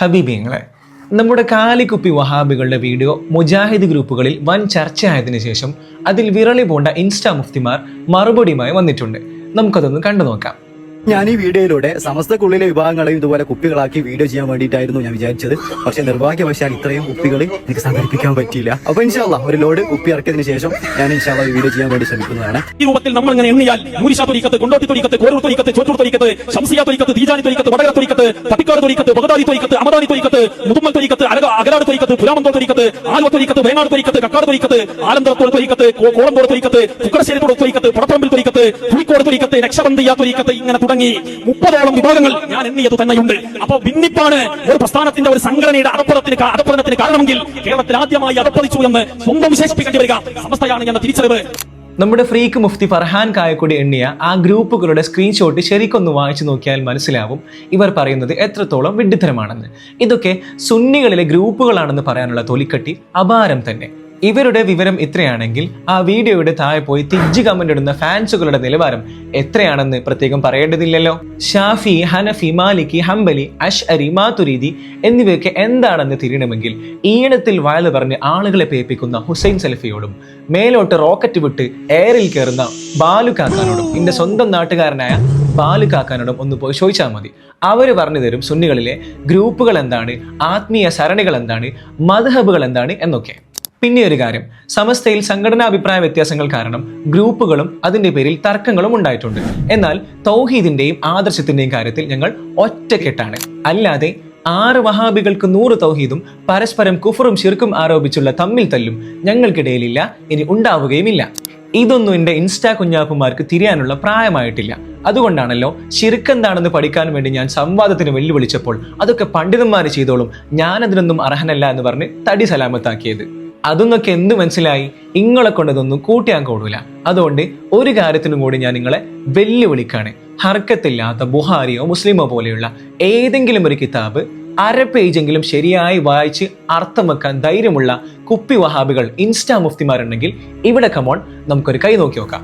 ഹബീബിങ്ങളെ, നമ്മുടെ കാലിക്കുപ്പി വഹാബികളുടെ വീഡിയോ മുജാഹിദ് ഗ്രൂപ്പുകളിൽ വൻ ചർച്ചയായതിനു ശേഷം അതിൽ വിരളി പൂണ്ട ഇൻസ്റ്റാ മുഫ്തിമാർ മറുപടിയുമായി വന്നിട്ടുണ്ട്. നമുക്കതൊന്ന് കണ്ടു നോക്കാം. ഞാൻ ഈ വീഡിയോയിലൂടെ സമസ്തക്കുള്ളിലെ വിഭാഗങ്ങളെയും ഇതുപോലെ കുപ്പികളാക്കി വീഡിയോ ചെയ്യാൻ വേണ്ടിയിട്ടായിരുന്നു ഞാൻ വിചാരിച്ചത്. പക്ഷെ നിർഭാഗ്യവശാൽ ഇത്രയും കുപ്പികൾ എനിക്ക് സംഘടിപ്പിക്കാൻ പറ്റിയില്ല. അപ്പൊ ഇൻഷാ അല്ലാഹ് ഒരു ലോഡ് കുപ്പി ഇറക്കിയതിനു ശേഷം ഞാൻ ഇൻഷാ അല്ലാഹ് വീഡിയോ ചെയ്യാൻ വേണ്ടി ശ്രമിക്കുന്നതാണ്. ഈ രൂപത്തിൽ നമ്മൾ ഇങ്ങനെ എണ്ണിയാൽ മൂരിശാ ത്വരീഖത്ത്, കൊണ്ടോട്ടി ത്വരീഖത്ത്, കോരൂർ ത്വരീഖത്ത്, ചോറ്റൂർ ത്വരീഖത്ത്, ശംസിയ ത്വരീഖത്ത്, തീജാനി ത്വരീഖത്ത്, വടകര ത്വരീഖത്ത്, പട്ടിക്കാട് ത്വരീഖത്ത്, ബഗ്ദാദി ത്വരീഖത്ത്, അമദാനി ത്വരീഖത്ത്, മുതുമ്മൽ ത്വരീഖത്ത്, അകലാട് ത്വരീഖത്ത്, പുലാമന്തോൾ ത്വരീഖത്ത്, ആലുവ ത്വരീഖത്ത്, വേങ്ങാട് ത്വരീഖത്ത്, കക്കാട് ത്വരീഖത്ത്, ആലന്തോൾ ത്വരീഖത്ത്, കോളമ്പോട് ത്വരീഖത്ത്, തുക്കടശ്ശേരി ത്വരീഖത്ത്, പടപ്പറമ്പിൽ ത്വരീഖത്ത്, പുളിക്കോട് ത്വരീഖത്ത്, നക്ഷബന്ദിയ ത്വരീഖത്ത്, ഇങ്ങനെ തുടങ്ങി 30ഓളം വിഭാഗങ്ങൾ ഞാൻ എണ്ണിയത് തന്നെയുണ്ട്. അപ്പോൾ ഭിന്നിപ്പാണ് ഒരു പ്രസ്ഥാനത്തിന്റെ, ഒരു സംഘടനയുടെ അധപ്പതനത്തിന് കാരണമെങ്കിൽ കേരളത്തിൽ ആദ്യമായി അധപ്പതിച്ചു എന്ന് സ്വന്തം വിശേഷിപ്പിക്കേണ്ടി വരിക സമസ്തയാണ് എന്ന തിരിച്ചറിവ്. നമ്മുടെ ഫ്രീക്ക് മുഫ്തി ഫർഹാൻ കായക്കൊടി എണ്ണിയ ആ ഗ്രൂപ്പുകളുടെ സ്ക്രീൻഷോട്ട് ശരിക്കൊന്ന് വായിച്ചു നോക്കിയാൽ മനസ്സിലാവും ഇവർ പറയുന്നത് എത്രത്തോളം വിഡ്ഢിത്തരമാണെന്ന്. ഇതൊക്കെ സുന്നികളിലെ ഗ്രൂപ്പുകളാണെന്ന് പറയാനുള്ള തൊലിക്കട്ടി അപാരം തന്നെ. ഇവരുടെ വിവരം ഇത്രയാണെങ്കിൽ ആ വീഡിയോയുടെ താഴെ പോയി തിജ്ജ് കമന്റ് ഇടുന്ന ഫാൻസുകളുടെ നിലവാരം എത്രയാണെന്ന് പ്രത്യേകം പറയേണ്ടതില്ലല്ലോ. ഷാഫി, ഹനഫി, മാലിക്കി, ഹംബലി, അഷ്അരി, മാതുരീദി എന്നിവയൊക്കെ എന്താണെന്ന് തിരിയണമെങ്കിൽ ഈണത്തിൽ വയല് പറഞ്ഞ് ആളുകളെ പേപ്പിക്കുന്ന ഹുസൈൻ സലഫിയോടും മേലോട്ട് റോക്കറ്റ് വിട്ട് എയറിൽ കയറുന്ന ബാലുക്കാക്കാനോടും എന്റെ സ്വന്തം നാട്ടുകാരനായ ബാലുക്കാക്കാനോടും ഒന്ന് പോയി ചോദിച്ചാൽ മതി. അവര് പറഞ്ഞു തരും സുന്നികളിലെ ഗ്രൂപ്പുകൾ എന്താണ്, ആത്മീയ സരണികൾ എന്താണ്, മദ്ഹബുകൾ എന്താണ് എന്നൊക്കെ. പിന്നെ ഒരു കാര്യം, സമസ്തയിൽ സംഘടനാ അഭിപ്രായ വ്യത്യാസങ്ങൾ കാരണം ഗ്രൂപ്പുകളും അതിന്റെ പേരിൽ തർക്കങ്ങളും ഉണ്ടായിട്ടുണ്ട്. എന്നാൽ തൗഹീദിന്റെയും ആദർശത്തിന്റെയും കാര്യത്തിൽ ഞങ്ങൾ ഒറ്റക്കെട്ടാണ്. അല്ലാതെ 6 വഹാബികൾക്ക് 100 തൗഹീദും പരസ്പരം കുഫറും ശിർക്കും ആരോപിച്ചുള്ള തമ്മിൽ തല്ലും ഞങ്ങൾക്കിടയിലില്ല, ഇനി ഉണ്ടാവുകയുമില്ല. ഇതൊന്നും എന്റെ ഇൻസ്റ്റാ കുഞ്ഞാപ്പുമാർക്ക് തിരിയാനുള്ള പ്രായമായിട്ടില്ല. അതുകൊണ്ടാണല്ലോ ശിർക്ക് എന്താണെന്ന് പഠിക്കാൻ വേണ്ടി ഞാൻ സംവാദത്തിന് വെല്ലുവിളിച്ചപ്പോൾ അതൊക്കെ പണ്ഡിതന്മാർ ചെയ്തോളും, ഞാൻ അതിനൊന്നും അർഹനല്ല എന്ന് പറഞ്ഞ് തടി സലാമത്താക്കിയത്. അതൊന്നൊക്കെ എന്ത് മനസ്സിലായി? ഇങ്ങളെ കൊണ്ടതൊന്നും കൂട്ടിയാൻ കൂടൂല. അതുകൊണ്ട് ഒരു കാര്യത്തിനും കൂടി ഞാൻ നിങ്ങളെ വെല്ലുവിളിക്കാണ്. ഹർക്കത്തില്ലാത്ത ബുഹാരിയോ മുസ്ലിമോ പോലെയുള്ള ഏതെങ്കിലും ഒരു കിതാബ് 1/2 പേജെങ്കിലും ശരിയായി വായിച്ച് അർത്ഥം വെക്കാൻ ധൈര്യമുള്ള കുപ്പി വഹാബികൾ ഇൻസ്റ്റാ മുഫ്തിമാരുണ്ടെങ്കിൽ ഇവിടെ കമോൺ, നമുക്കൊരു കൈ നോക്കി നോക്കാം.